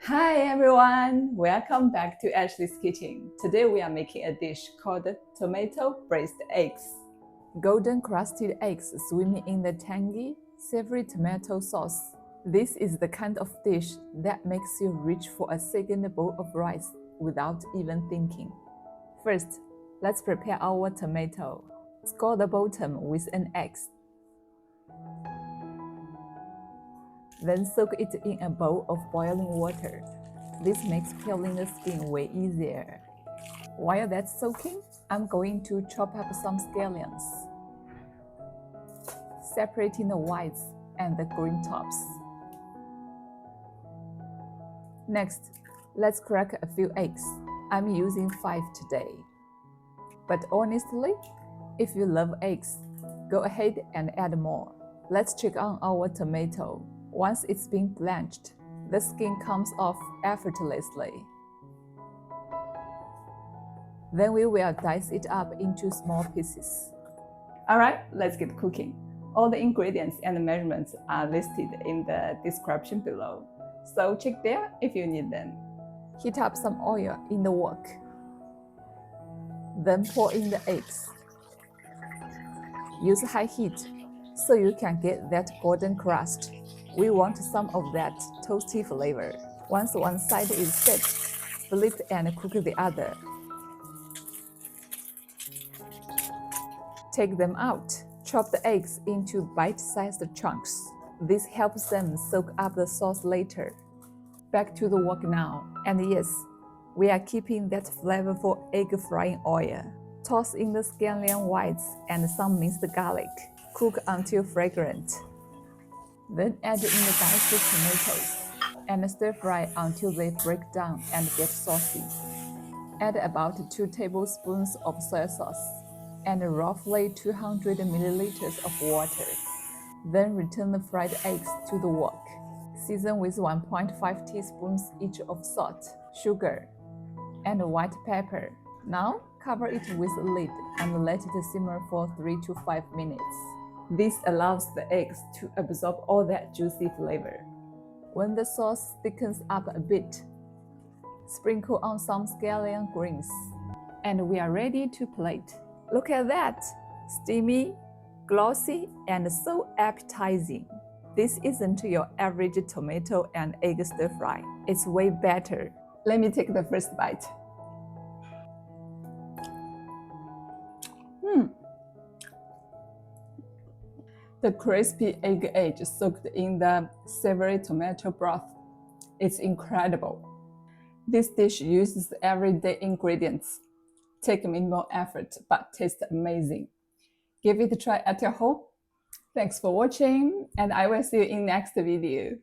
Hi everyone! Welcome back to Ashley's Kitchen. Today we are making a dish called Tomato-Braised Eggs. Golden-crusted eggs swimming in the tangy, savory tomato sauce. This is the kind of dish that makes you reach for a second bowl of rice without even thinking. First, let's prepare our tomato. Score the bottom with an egg. Then soak it in a bowl of boiling water. This makes peeling the skin way easier. While that's soaking, I'm going to chop up some scallions, separating the whites and the green tops. Next, let's crack a few eggs. I'm using 5 today. But honestly, if you love eggs, go ahead and add more. Let's check on our tomato. Once it's been blanched, the skin comes off effortlessly. Then we will dice it up into small pieces. Alright, let's get cooking. All the ingredients and measurements are listed in the description below, so check there if you need them. Heat up some oil in the wok. Then pour in the eggs. Use high heat so you can get that golden crust. We want some of that toasty flavor. Once one side is set, flip and cook the other. Take them out. Chop the eggs into bite-sized chunks. This helps them soak up the sauce later. Back to the wok now. And yes, we are keeping that flavorful egg frying oil. Toss in the scallion whites and some minced garlic. Cook until fragrant. Then add in the diced tomatoes and stir fry until they break down and get saucy. Add about 2 tablespoons of soy sauce and roughly 200 milliliters of water. Then return the fried eggs to the wok. Season with 1.5 teaspoons each of salt, sugar, and white pepper. Now cover it with a lid and let it simmer for 3 to 5 minutes. This allows the eggs to absorb all that juicy flavor. When the sauce thickens up a bit, sprinkle on some scallion greens, and we are ready to plate. Look at that! Steamy, glossy, and so appetizing. This isn't your average tomato and egg stir fry. It's way better. Let me take the first bite. The crispy egg edge soaked in the savory tomato broth. It's incredible. This dish uses everyday ingredients. Take minimal effort, but tastes amazing. Give it a try at your home. Thanks for watching, and I will see you in next video.